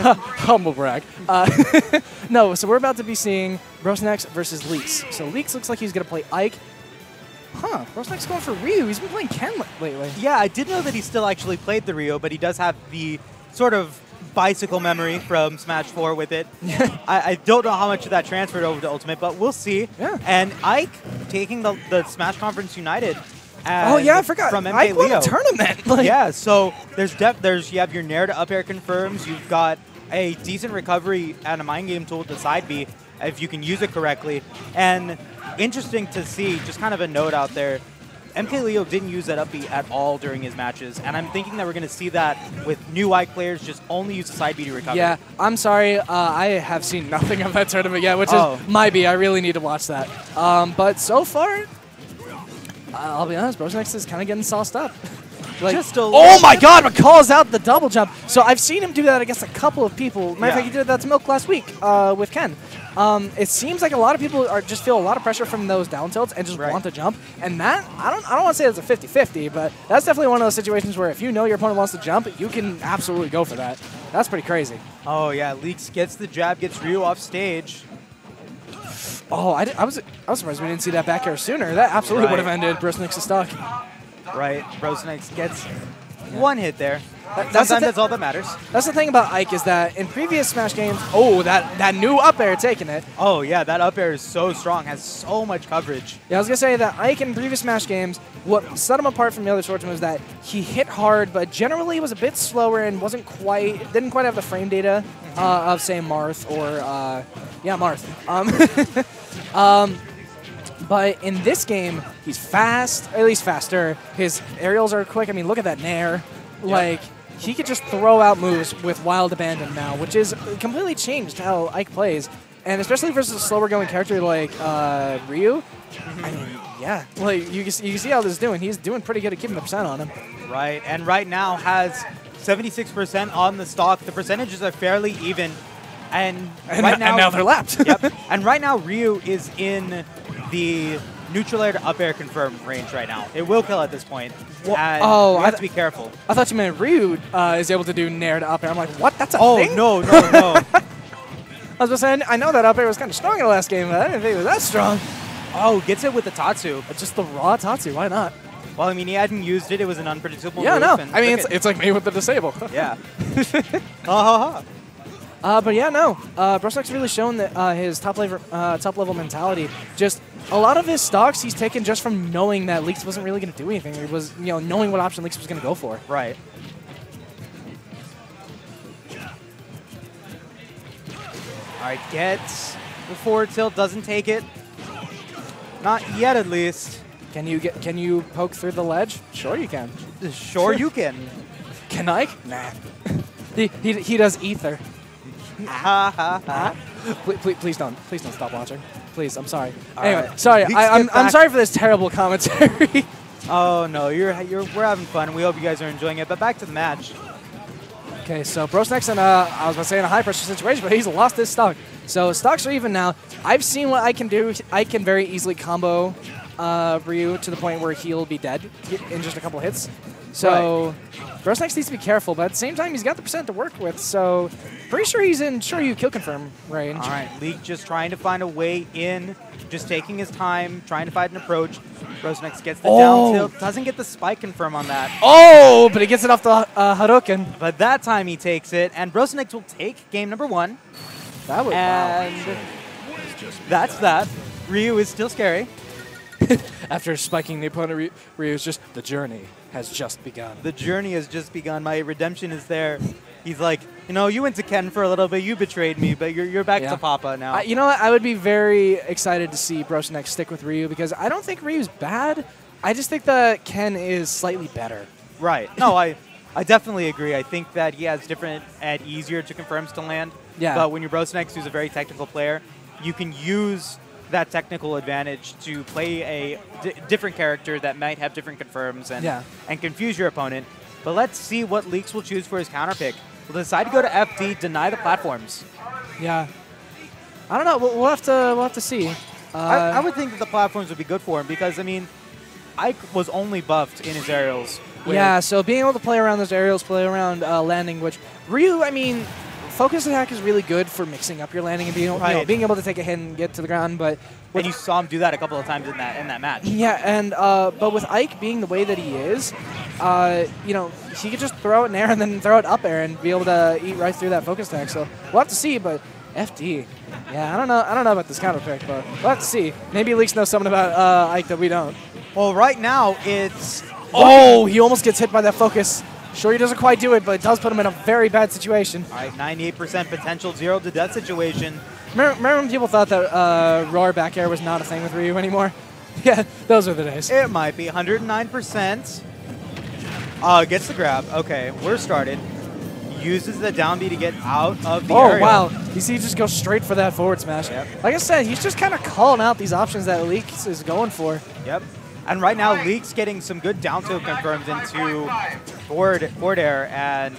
Humble brag. No, so we're about to be seeing Brosinex versus Leeks. So Leeks looks like he's going to play Ike. Huh, Brosinex going for Ryu. He's been playing Ken lately. Yeah, I did know that he still actually played the Ryu, but he does have the sort of bicycle memory from Smash 4 with it. I don't know how much of that transferred over to Ultimate, but we'll see. Yeah. And Ike taking the Smash Conference United. Oh yeah, I forgot. From MK Ike won Leo. a tournament. Like, yeah, so there's you have your nair to up air confirms. You've got a decent recovery and a mind game tool with the side B if you can use it correctly. And interesting to see, just kind of a note out there, MK Leo didn't use that up B at all during his matches, and I'm thinking that we're going to see that with new Ike players just only use the side B to recover. Yeah, I'm sorry. I have seen nothing of that tournament yet, which is my B. I really need to watch that. But so far, I'll be honest, Brosinex is kind of getting sauced up. Like, oh my God! But calls out the double jump. So I've seen him do that against a couple of people. Matter of fact, he did that to Milk last week with Ken. It seems like a lot of people just feel a lot of pressure from those down tilts and just want to jump. And that I don't want to say it's a 50-50, but that's definitely one of those situations where if you know your opponent wants to jump, you can absolutely go for that. That's pretty crazy. Oh yeah, Leeks gets the jab, gets Ryu off stage. Oh, I was surprised we didn't see that back air sooner. That absolutely would have ended Brosinex's stock. Right, Brosinex gets one hit there. Sometimes that's all that matters. That's the thing about Ike is that in previous Smash games, that new up air taking it. Oh yeah, that up air is so strong, has so much coverage. Yeah, I was gonna say that Ike in previous Smash games, what set him apart from the other swordsmen was that he hit hard, but generally was a bit slower and didn't quite have the frame data of say Marth or Marth. But in this game, he's fast, at least faster. His aerials are quick. I mean, look at that nair. Like, he could just throw out moves with wild abandon now, which is completely changed how Ike plays. And especially versus a slower going character like Ryu. I mean, yeah. Like, you can see how this is doing. He's doing pretty good at keeping the percent on him. Right, and right now has 76% on the stock. The percentages are fairly even. And now they're lapped. Yep. And right now, Ryu is in the neutral air to up air confirm range right now. It will kill at this point. Well, you have to be careful. I thought you meant Ryu is able to do nair to up air. I'm like, what? That's a thing? Oh, no. I was just saying, I know that up air was kind of strong in the last game, but I didn't think it was that strong. Oh, gets it with the Tatsu. It's just the raw Tatsu. Why not? Well, I mean, he hadn't used it. It was an unpredictable move. Yeah, no. I mean, it's like me with the disable. Yeah. But yeah, no. Brosinex's really shown that his top level mentality. Just a lot of his stocks he's taken just from knowing that Leeks wasn't really going to do anything. It was knowing what option Leeks was going to go for. Right. All right, gets the forward tilt, doesn't take it. Not yet, at least. Can you poke through the ledge? Sure you can. Sure you can. Can Ike? Nah. he does ether. Please don't stop watching. Please, I'm sorry. Anyway, sorry. I'm sorry for this terrible commentary. Oh no, we're having fun. We hope you guys are enjoying it. But back to the match. Okay, so Brosinex in I was about to say in a high pressure situation, but he's lost his stock. So stocks are even now. I've seen what I can do. I can very easily combo Ryu to the point where he'll be dead in just a couple hits. So Brosinex needs to be careful, but at the same time, he's got the percent to work with. So pretty sure he's in RYU kill confirm range. All right, Leek just trying to find a way in, just taking his time, trying to find an approach. Brosinex gets the down tilt, doesn't get the spike confirm on that. Oh, but he gets it off the Hadouken. But that time he takes it, and Brosinex will take game number 1. That was and that's that. Ryu is still scary. After spiking the opponent, Ryu's just, the journey has just begun. The journey has just begun. My redemption is there. He's like, you went to Ken for a little bit. You betrayed me, but you're back to Papa now. You know what? I would be very excited to see Brosinex stick with Ryu because I don't think Ryu's bad. I just think that Ken is slightly better. Right. No, I definitely agree. I think that he has different and easier to confirms to land. Yeah. But when you're Brosinex, who's a very technical player, you can use that technical advantage to play a different character that might have different confirms and confuse your opponent. But let's see what Leeks will choose for his counter pick. Will decide to go to FD, deny the platforms. Yeah. I don't know. We'll have to see. I would think that the platforms would be good for him because, I mean, Ike was only buffed in his aerials. Yeah, so being able to play around those aerials, play around landing, which Ryu, I mean, focus attack is really good for mixing up your landing and being, being able to take a hit and get to the ground. But and you saw him do that a couple of times in that match. Yeah, and but with Ike being the way that he is, he could just throw it in air and then throw it up air and be able to eat right through that focus attack. So we'll have to see. But FD, yeah, I don't know about this counter pick, but we'll have to see. Maybe Leeks knows something about Ike that we don't. Well, right now it's. Oh, he almost gets hit by that focus. Sure, he doesn't quite do it, but it does put him in a very bad situation. All right, 98% potential 0 to death situation. Remember when people thought that roar back air was not a thing with Ryu anymore? Yeah, those are the days. It might be 109%. Gets the grab. Okay, we're started. Uses the down B to get out of the area. Oh, wow. You see, he just goes straight for that forward smash. Yep. Like I said, he's just kind of calling out these options that Leeks is going for. Yep. And right now, Leeks getting some good down tilt confirms into forward air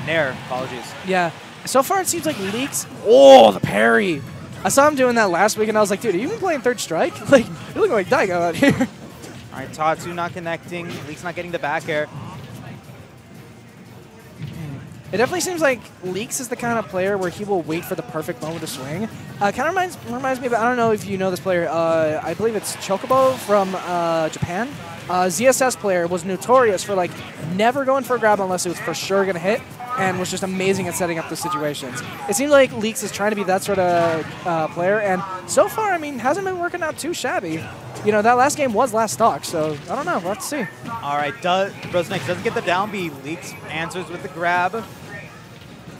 nair, apologies. Yeah. So far, it seems like Leeks. Oh, the parry. I saw him doing that last week, and I was like, dude, are you even playing third strike? Like, you're looking like Daigo out here. All right, Tatsu not connecting. Leeks not getting the back air. It definitely seems like Leeks is the kind of player where he will wait for the perfect moment to swing. Kind of reminds me of, I don't know if you know this player, I believe it's Chocobo from Japan. ZSS player was notorious for like never going for a grab unless it was for sure going to hit, and was just amazing at setting up the situations. It seems like Leeks is trying to be that sort of player, and so far, I mean, hasn't been working out too shabby. You know, that last game was last stock, so I don't know. Let's see. All right, Brosinex doesn't get the down B. Leeks answers with the grab.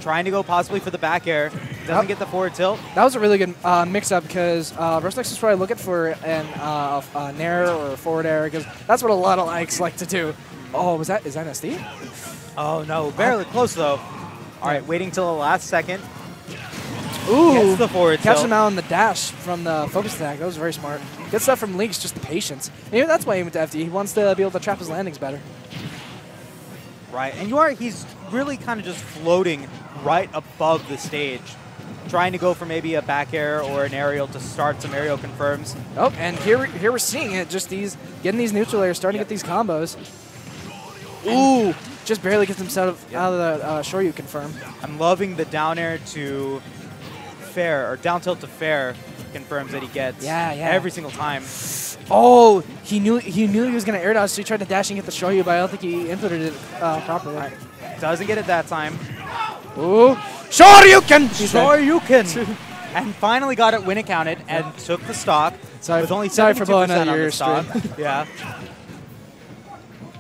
Trying to go possibly for the back air. Doesn't get the forward tilt. That was a really good mix-up because Brosinex is probably looking for an nair or a forward air because that's what a lot of likes like to do. Oh, is that SD? Oh, no. Barely close, though. All right, waiting till the last second. Ooh, gets the forward catch tilt. him out on the dash from the focus attack. That was very smart. Good stuff from Leeks, just the patience. Maybe that's why he went to FD. He wants to be able to trap his landings better. Right, and he's really kind of just floating right above the stage, trying to go for maybe a back air or an aerial to start some aerial confirms. Oh, and here we're seeing it, just getting these neutral airs, starting to get these combos. Ooh, just barely gets himself out of the Shoryu confirm. I'm loving the down air to fair, or down tilt to fair confirms that he gets every single time. Oh, he knew he was going to air dodge, so he tried to dash and get the Shoryu, but I don't think he inputted it properly. Right. Doesn't get it that time. Ooh, Shoryuken! Shoryuken! And finally got it when it counted and took the stock. With only 72% on the stock. Yeah.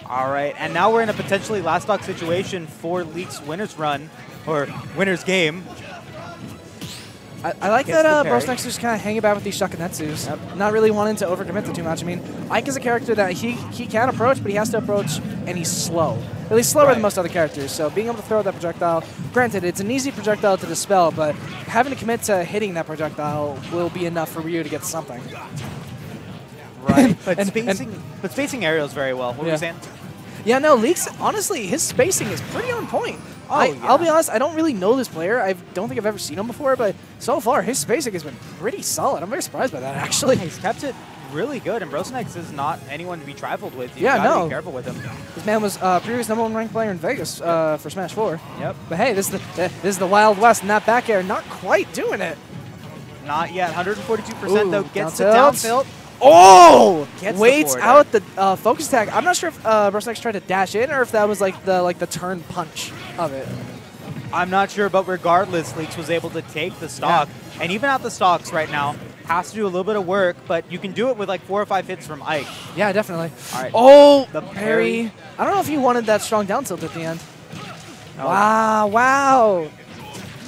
All right, and now we're in a potentially last stock situation for Leeks' winner's run, or winner's game. I like that Brosinex just kind of hanging about with these Shakunetsus, not really wanting to overcommit to too much. I mean, Ike is a character that he can approach, but he has to approach, and he's slow. At least slower than most other characters, so being able to throw that projectile, granted, it's an easy projectile to dispel, but having to commit to hitting that projectile will be enough for Ryu to get something. Right, but spacing aerials very well. What were you saying? Yeah, no, Leeks, honestly, his spacing is pretty on point. I'll be honest, I don't really know this player. I don't think I've ever seen him before, but so far, his spacing has been pretty solid. I'm very surprised by that, actually. He's kept it really good, and Brosinex is not anyone to be trifled with. You gotta be careful with him. This man was previous #1 ranked player in Vegas for Smash 4. Yep. But hey, this is the Wild West, and that back air not quite doing it. Not yet. 142% though. Gets the down tilt. Oh! Waits out the focus attack. I'm not sure if Brosinex tried to dash in or if that was like the turn punch of it. I'm not sure, but regardless, Leeks was able to take the stock. Yeah. And even at the stocks right now, has to do a little bit of work, but you can do it with like 4 or 5 hits from Ike. Yeah, definitely. All right. Oh, the parry. I don't know if he wanted that strong down tilt at the end. Oh. Wow.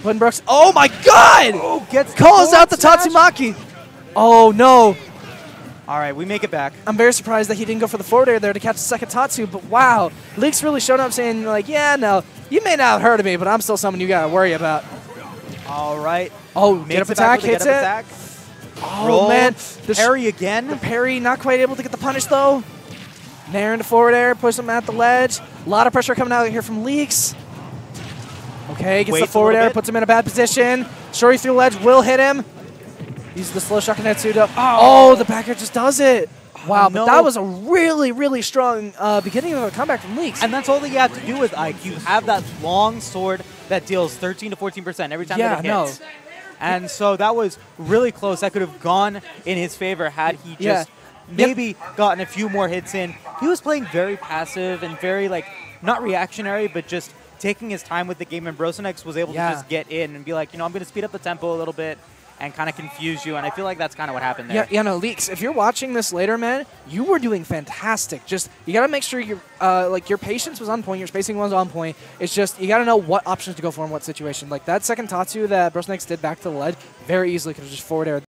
When Brooks, oh my God! Oh, calls out the Tatsumaki. Oh no. All right, we make it back. I'm very surprised that he didn't go for the forward air there to catch the second Tatsu, but wow. Leeks really showed up saying, like, yeah, no, you may not have heard of me, but I'm still someone you got to worry about. All right. Oh, get up attack, hits it. Oh, roll. Man. The parry again. The parry, not quite able to get the punish, though. Nair into forward air, push him at the ledge. A lot of pressure coming out here from Leeks. Okay, gets the forward air, puts him in a bad position. Shoryu through the ledge will hit him. Uses the slow Shakunetsu to... Oh, the back air just does it. Wow, but that was a really, really strong beginning of a comeback from Leeks. And that's all that you have to do with Ike. You have that long sword that deals 13 to 14% every time that it no. hits. And so that was really close. That could have gone in his favor had he just maybe gotten a few more hits in. He was playing very passive and very, like, not reactionary, but just taking his time with the game. And Brosinex was able to just get in and be like, you know, I'm going to speed up the tempo a little bit and kind of confuse you. And I feel like that's kind of what happened there. Yeah, no, Leeks, if you're watching this later, man, you were doing fantastic. Just, you got to make sure your patience was on point, your spacing was on point. It's just, you got to know what options to go for in what situation. Like, that second Tatsu that Brosinex did back to the ledge, very easily could have just forward aired